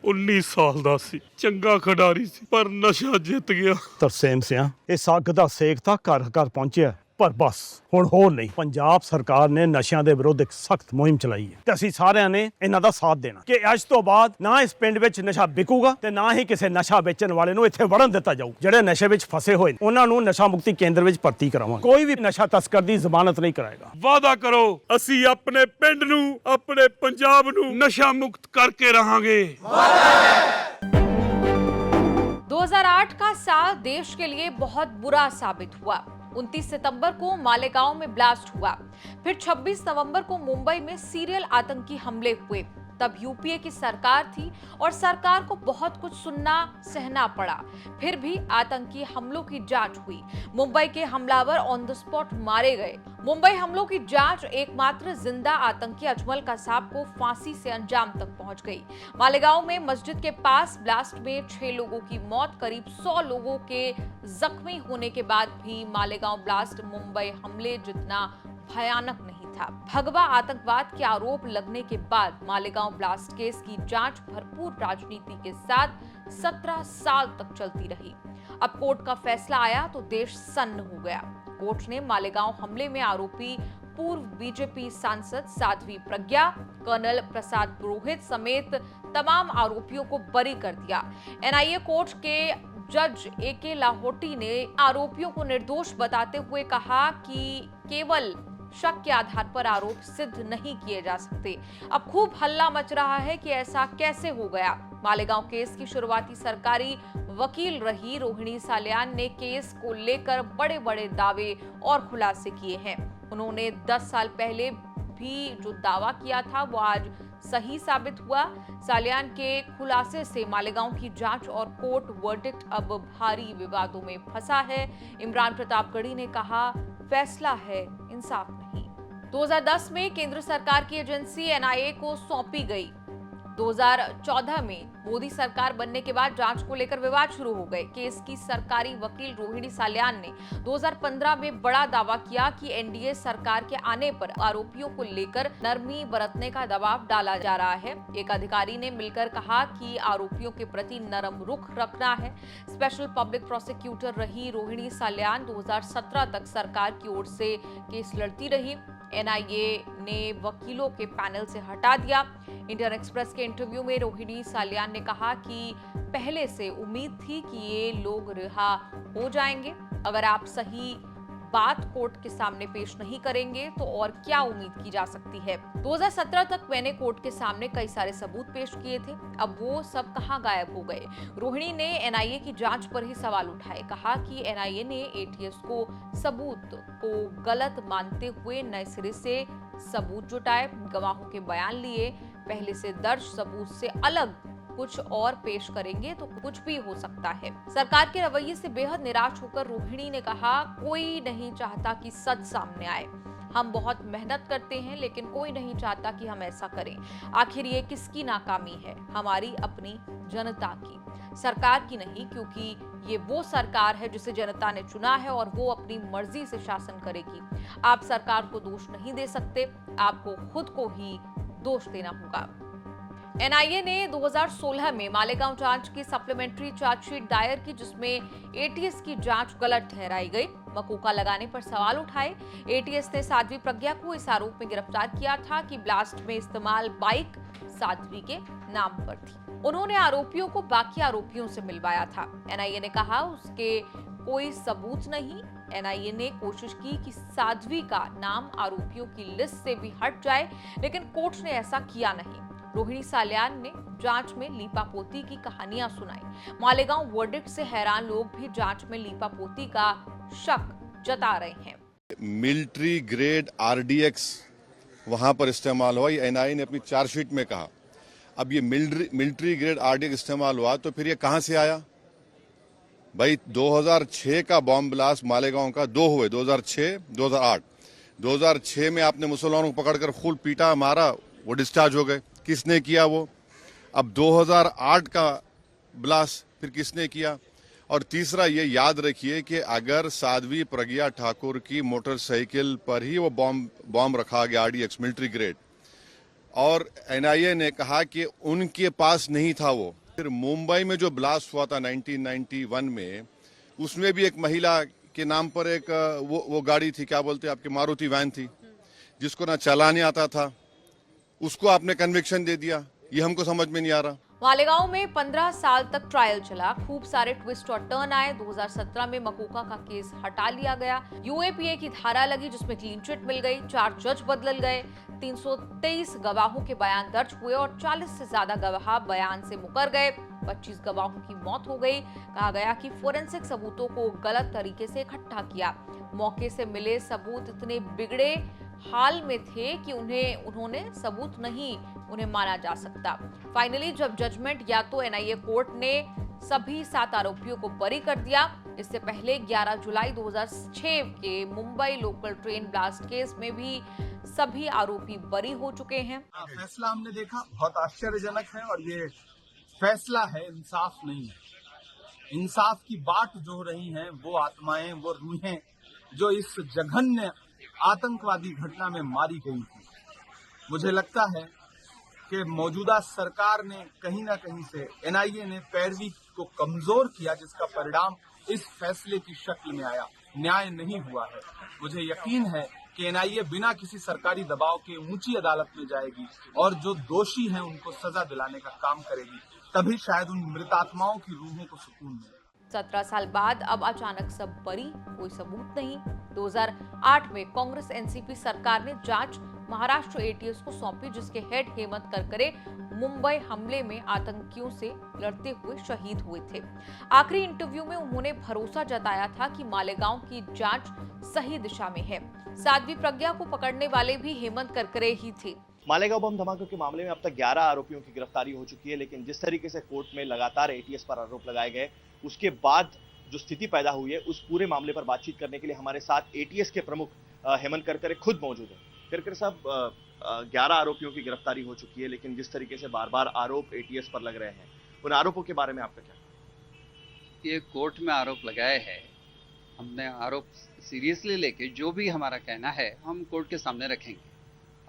19 ਸਾਲ ਦਾ ਸੀ, ਚੰਗਾ ਖਿਡਾਰੀ ਸੀ, ਪਰ ਨਸ਼ਾ ਜਿੱਤ ਗਿਆ। ਤਰਸੇਮ ਸਿਆ ਇਸ ਅੱਗ ਦਾ ਸੇਕ ਤਾਂ ਘਰ ਘਰ ਪਹੁੰਚਿਆ, ਪਰ ਬਸ ਹੁਣ ਹੋਰ ਨਹੀਂ। ਪੰਜਾਬ ਸਰਕਾਰ ਨੇ ਨਸ਼ਿਆਂ ਦੇ ਵਿਰੁੱਧ ਇੱਕ ਸਖਤ ਮੁਹਿੰਮ ਚਲਾਈ ਹੈ ਤੇ ਅਸੀਂ ਸਾਰਿਆਂ ਨੇ ਇਹਨਾਂ ਦਾ ਸਾਥ ਦੇਣਾ ਕਿ ਅੱਜ ਤੋਂ ਬਾਅਦ ਨਾ ਇਸ ਪਿੰਡ ਵਿੱਚ ਨਸ਼ਾ ਵਿਕੂਗਾ ਤੇ ਨਾ ਹੀ ਕਿਸੇ ਨਸ਼ਾ ਵੇਚਣ ਵਾਲੇ ਨੂੰ ਇੱਥੇ ਵੜਨ ਦਿੱਤਾ ਜਾਊ। ਜਿਹੜੇ ਨਸ਼ੇ ਵਿੱਚ ਫਸੇ ਹੋਏ ਨੇ ਉਹਨਾਂ ਨੂੰ ਨਸ਼ਾ ਮੁਕਤੀ ਕੇਂਦਰ ਵਿੱਚ ਭਰਤੀ ਕਰਾਵਾਂਗੇ। ਕੋਈ ਵੀ ਨਸ਼ਾ ਤਸਕਰ ਦੀ ਜ਼ਮਾਨਤ ਨਹੀਂ ਕਰਾਏਗਾ। ਵਾਅਦਾ ਕਰੋ, ਅਸੀਂ ਆਪਣੇ ਪਿੰਡ ਨੂੰ, ਆਪਣੇ ਪੰਜਾਬ ਨੂੰ ਨਸ਼ਾ ਮੁਕਤ ਕਰਕੇ रहांगे। 2008 का साल देश के लिए बहुत बुरा साबित हुआ। 29 सितंबर को मालेगांव में ब्लास्ट हुआ, फिर 26 नवंबर को मुंबई में सीरियल आतंकी हमले हुए। तब यूपीए की सरकार थी और सरकार को बहुत कुछ सुनना सहना पड़ा, फिर भी आतंकी हमलों की जांच हुई। मुंबई के हमलावर ऑन द स्पॉट मारे गए। मुंबई हमलों की जांच एकमात्र जिंदा आतंकी अजमल कसाब को फांसी से अंजाम तक पहुंच गई। मालेगांव में मस्जिद के पास ब्लास्ट में 6 लोगों की मौत, करीब 100 लोगों के जख्मी होने के बाद भी मालेगांव ब्लास्ट मुंबई हमले जितना भयानक नहीं था। भगवा आतंकवाद के आरोप लगने के बाद मालेगांव ब्लास्ट केस की जांच भरपूर राजनीति के साथ 17 साल तक चलती रही। अब कोर्ट का फैसला आया तो देश सन्न हो गया। कोर्ट ने मालेगांव हमले में आरोपी पूर्व बीजेपी सांसद साध्वी प्रज्ञा, कर्नल प्रसाद पुरोहित समेत तमाम आरोपियों को बरी कर दिया। एनआईए कोर्ट के जज ए.के. लाहोटी ने आरोपियों को निर्दोष बताते हुए कहा कि केवल शक के आधार पर आरोप सिद्ध नहीं किए जा सकते। अब खूब हल्ला मच रहा है कि ऐसा कैसे हो गया। मालेगांव केस की शुरुआती सरकारी वकील रही रोहिणी साल्यान ने केस को लेकर बड़े बड़े दावे और खुलासे किए हैं। उन्होंने 10 साल पहले भी जो दावा किया था वो आज सही साबित हुआ। साल्यान के खुलासे से मालेगांव की जांच और कोर्ट वर्डिक्ट अब भारी विवादों में फंसा है। इमरान प्रतापगढ़ी ने कहा, फैसला है, इंसाफ नहीं। 2010 में केंद्र सरकार की एजेंसी एनआईए को सौंपी गई। 2014 में मोदी सरकार बनने के बाद जांच को लेकर विवाद शुरू हो गए। केस की सरकारी वकील रोहिणी साल्यान ने 2015 में बड़ा दावा किया कि एनडीए सरकार के आने पर आरोपियों को लेकर नरमी बरतने का दबाव डाला जा रहा है। एक अधिकारी ने मिलकर कहा कि आरोपियों के प्रति नरम रुख रखना है। स्पेशल पब्लिक प्रोसिक्यूटर रही रोहिणी साल्यान 2017 तक सरकार की ओर से केस लड़ती रही। एनआईए ने वकीलों के पैनल से हटा दिया। इंडियन एक्सप्रेस के इंटरव्यू में रोहिणी साल्यान ने कहा कि पहले से उम्मीद थी कि ये लोग रिहा हो जाएंगे। अगर आप सही बात कोर्ट के सामने पेश नहीं करेंगे तो और क्या उम्मीद की जा सकती है। 2017 तक मैंने कोर्ट के सामने कई सारे सबूत पेश किए थे, अब वो सब कहां गायब हो गए। रोहिणी ने एनआईए की जांच पर ही सवाल उठाए। कहा कि एनआईए ने एटीएस को सबूत को गलत मानते हुए नए सिरे से सबूत जुटाए, गवाहों के बयान लिए, पहले से दर्ज सबूत से अलग कुछ और पेश करेंगे तो कुछ भी हो सकता है। सरकार के रवैये से बेहद निराश होकर रोहिणी ने कहा, कोई नहीं चाहता कि सच सामने आए। हम बहुत मेहनत करते हैं लेकिन कोई नहीं चाहता कि हम ऐसा करें। आखिर ये किसकी नाकामी है? हमारी अपनी जनता की, सरकार की नहीं, क्योंकि ये वो सरकार है जिसे जनता ने चुना है और वो अपनी मर्जी से शासन करेगी। आप सरकार को दोष नहीं दे सकते, आपको खुद को ही दोष देना होगा। एनआईए ने 2016 में मालेगांव जांच की सप्लीमेंट्री चार्जशीट दायर की, जिसमें एटीएस की जांच गलत ठहराई गई। मकोका लगाने पर सवाल उठाए। एटीएस ने साध्वी प्रज्ञा को इस आरोप में गिरफ्तार किया था कि ब्लास्ट में इस्तेमाल बाइक साध्वी के नाम पर थी। उन्होंने आरोपियों को बाकी आरोपियों से मिलवाया था। एनआईए ने कहा उसके कोई सबूत नहीं। एनआईए ने कोशिश की कि साध्वी का नाम आरोपियों की लिस्ट से भी हट जाए, लेकिन कोर्ट ने ऐसा किया नहीं। रोहिणी साल्यान ने जांच में लीपापोती की कहानियां सुनाई। मालेगांव वर्डिक्ट से हैरान लोग भी जांच में लीपापोती का शक जता रहे हैं। मिलिट्री ग्रेड आरडीएक्स वहां पर इस्तेमाल हुआ, ये एनआईए ने अपनी चार्जशीट में कहा। अब ये मिलिट्री ग्रेड आरडीएक्स इस्तेमाल हुआ तो फिर ये कहां से आया? भाई 2006 का बॉम्ब ब्लास्ट मालेगांव का 2 हुए, 2006, 2008। 2006 में आपने मुसलमानों को पकड़कर खूब पीटा, मारा, वो डिस्चार्ज हो गए। किसने किया वो? अब 2008 का ब्लास्ट फिर किसने किया? और तीसरा ये याद रखिए कि अगर साध्वी प्रज्ञा ठाकुर की मोटरसाइकिल पर ही वो बॉम्ब रखा गया आरडीएक्स मिलिट्री ग्रेड, और एनआईए ने कहा कि उनके पास नहीं था वो। फिर मुंबई में जो ब्लास्ट हुआ था 1991 में, उसमें भी एक महिला के नाम पर एक वो गाड़ी थी, क्या बोलते हैं आपकी, मारुति वैन थी, जिसको ना चलाने आता था, उसको आपने कन्विक्शन दे दिया। ये हमको समझ में नहीं आ रहा। मालेगांव में 15 साल तक ट्रायल चला, खूब सारे ट्विस्ट और टर्न आए। 2017 में मकोका का केस हटा लिया गया, यूएपीए की धारा लगी जिसमें क्लीन चिट मिल गई, 4 जज बदल गए, 323 गवाहों के बयान दर्ज हुए और 40 से ज्यादा गवाह बयान से मुकर गए। 25 गवाहों की मौत हो गई। कहा गया कि फोरेंसिक सबूतों को गलत तरीके से इकट्ठा किया। मौके से मिले सबूत इतने बिगड़े हाल में थे कि उन्होंने सबूत नहीं उन्हें माना जा सकता। फाइनली जब जजमेंट, या तो एनआईए कोर्ट ने सभी 7 आरोपियों को बरी कर दिया। इससे पहले 11 जुलाई 2006 के Mumbai local train blast case में भी सभी आरोपी बरी हो चुके हैं। फैसला हमने देखा, बहुत आश्चर्यजनक है और ये फैसला है, इंसाफ नहीं है। इंसाफ की बाट जो रही हैं वो आत्माएं, वो रूहें जो इस जघन्य आतंकवादी घटना में मारी गई थी। मुझे लगता है कि मौजूदा सरकार ने कहीं ना कहीं से, एनआईए ने पैरवी को कमजोर किया, जिसका परिणाम इस फैसले की शक्ल में आया। न्याय नहीं हुआ है। मुझे यकीन है कि एनआईए बिना किसी सरकारी दबाव के ऊंची अदालत में जाएगी और जो दोषी हैं उनको सजा दिलाने का काम करेगी। तभी शायद उन मृतात्माओं की रूहों को सुकून मिले। 17 साल बाद अब अचानक सब बरी, कोई सबूत नहीं। 2008 में कांग्रेस एनसीपी सरकार ने जांच महाराष्ट्र एटीएस को सौंपी, जिसके हेड हेमंत करकरे मुंबई हमले में आतंकियों से लड़ते हुए शहीद हुए थे। आखिरी इंटरव्यू में उन्होंने भरोसा जताया था कि मालेगांव की जांच सही दिशा में है। साध्वी प्रज्ञा को पकड़ने वाले भी हेमंत करकरे ही थे। मालेगांव बम धमाके के मामले में अब तक 11 आरोपियों की गिरफ्तारी हो चुकी है, लेकिन जिस तरीके से कोर्ट में लगातार एटीएस पर आरोप लगाए गए, उसके बाद जो स्थिति पैदा हुई है, उस पूरे मामले पर बातचीत करने के लिए हमारे साथ एटीएस के प्रमुख हेमंत करकरे खुद मौजूद हैं। करकरे साहब, 11 आरोपियों की गिरफ्तारी हो चुकी है, लेकिन जिस तरीके से बार बार आरोप एटीएस पर लग रहे हैं, उन आरोपों के बारे में आपका क्या? ये कोर्ट में आरोप लगाए हैं, हमने आरोप सीरियसली लेके जो भी हमारा कहना है हम कोर्ट के सामने रखेंगे।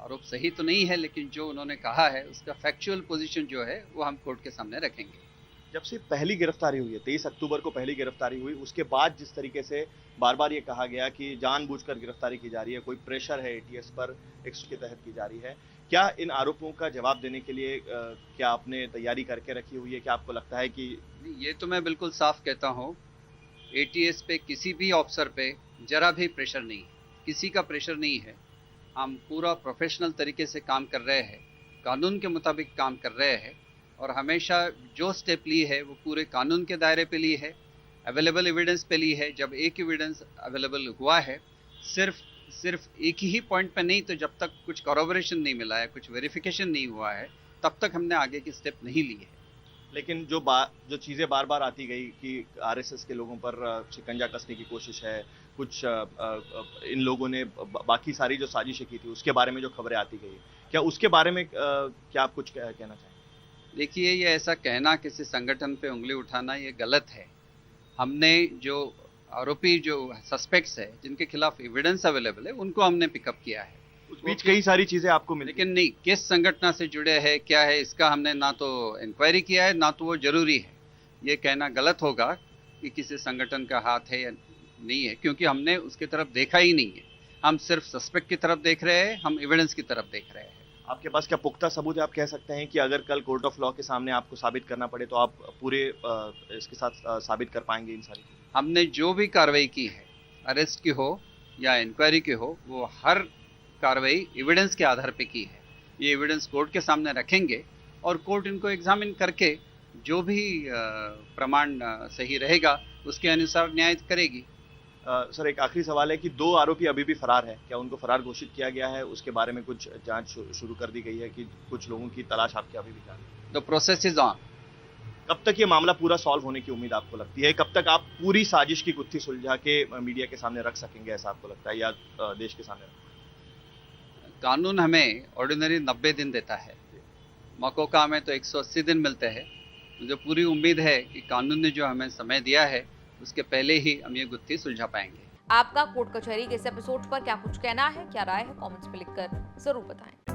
आरोप सही तो नहीं है, लेकिन जो उन्होंने कहा है उसका फैक्चुअल पोजीशन जो है वो हम कोर्ट के सामने रखेंगे। जब से पहली गिरफ्तारी हुई है, 23 अक्टूबर को पहली गिरफ्तारी हुई, उसके बाद जिस तरीके से बार बार ये कहा गया कि जानबूझकर गिरफ्तारी की जा रही है, कोई प्रेशर है एटीएस पर, एक्ट के तहत की जा रही है, क्या इन आरोपों का जवाब देने के लिए क्या आपने तैयारी करके रखी हुई है? क्या आपको लगता है कि ये तो मैं बिल्कुल साफ कहता हूँ, एटीएस पे किसी भी ऑफिसर पे जरा भी प्रेशर नहीं है, किसी का प्रेशर नहीं है। हम पूरा प्रोफेशनल तरीके से काम कर रहे हैं, कानून के मुताबिक काम कर रहे हैं और हमेशा जो स्टेप ली है वो पूरे कानून के दायरे पे ली है, अवेलेबल एविडेंस पे ली है। जब एक एविडेंस अवेलेबल हुआ है, सिर्फ एक ही पॉइंट पे नहीं, तो जब तक कुछ कॉरोबोरेशन नहीं मिला है, कुछ वेरिफिकेशन नहीं हुआ है, तब तक हमने आगे की स्टेप नहीं ली है। लेकिन जो चीज़ें बार बार आती गई कि आरएसएस के लोगों पर शिकंजा कसने की कोशिश है, कुछ इन लोगों ने बाकी सारी जो साजिशें की थी उसके बारे में जो खबरें आती गई, क्या उसके बारे में क्या आप कुछ कहना चाहेंगे? देखिए, ये ऐसा कहना, किसी संगठन पे उंगली उठाना, ये गलत है। हमने जो आरोपी, जो सस्पेक्ट्स है, जिनके खिलाफ एविडेंस अवेलेबल है, उनको हमने पिकअप किया है। उस बीच कई सारी चीजें आपको मिली, लेकिन नहीं, किस संगठन से जुड़े हैं, क्या है, इसका हमने ना तो इंक्वायरी किया है, ना तो वो जरूरी है। ये कहना गलत होगा कि किसी संगठन का हाथ है या नहीं है, क्योंकि हमने उसकी तरफ देखा ही नहीं है। हम सिर्फ सस्पेक्ट की तरफ देख रहे हैं, हम एविडेंस की तरफ देख रहे हैं। आपके पास क्या पुख्ता सबूत है? आप कह सकते हैं कि अगर कल कोर्ट ऑफ लॉ के सामने आपको साबित करना पड़े तो आप पूरे इसके साथ साबित कर पाएंगे इन सारी? हमने जो भी कार्रवाई की है, अरेस्ट की हो या इंक्वायरी की हो, वो हर कार्रवाई एविडेंस के आधार पे की है। ये एविडेंस कोर्ट के सामने रखेंगे और कोर्ट इनको एग्जामिन करके जो भी प्रमाण सही रहेगा उसके अनुसार न्याय करेगी। सर, एक आखिरी सवाल है कि 2 आरोपी अभी भी फरार है, क्या उनको फरार घोषित किया गया है? उसके बारे में कुछ जांच शुरू कर दी गई है कि कुछ लोगों की तलाश आपके अभी भी जारी है? The process is on. कब तक ये मामला पूरा सॉल्व होने की उम्मीद आपको लगती है? कब तक आप पूरी साजिश की गुत्थी सुलझा के मीडिया के सामने रख सकेंगे, ऐसा आपको लगता है, या देश के सामने? कानून हमें ऑर्डिनरी 90 दिन देता है, मकोका में तो 180 दिन मिलते हैं। मुझे पूरी उम्मीद है कि कानून ने जो हमें समय दिया है उसके पहले ही हम ये गुत्थी सुलझा पाएंगे। आपका कोर्ट कचहरी के इस एपिसोड पर क्या कुछ कहना है, क्या राय है, कमेंट्स में लिखकर जरूर बताएं।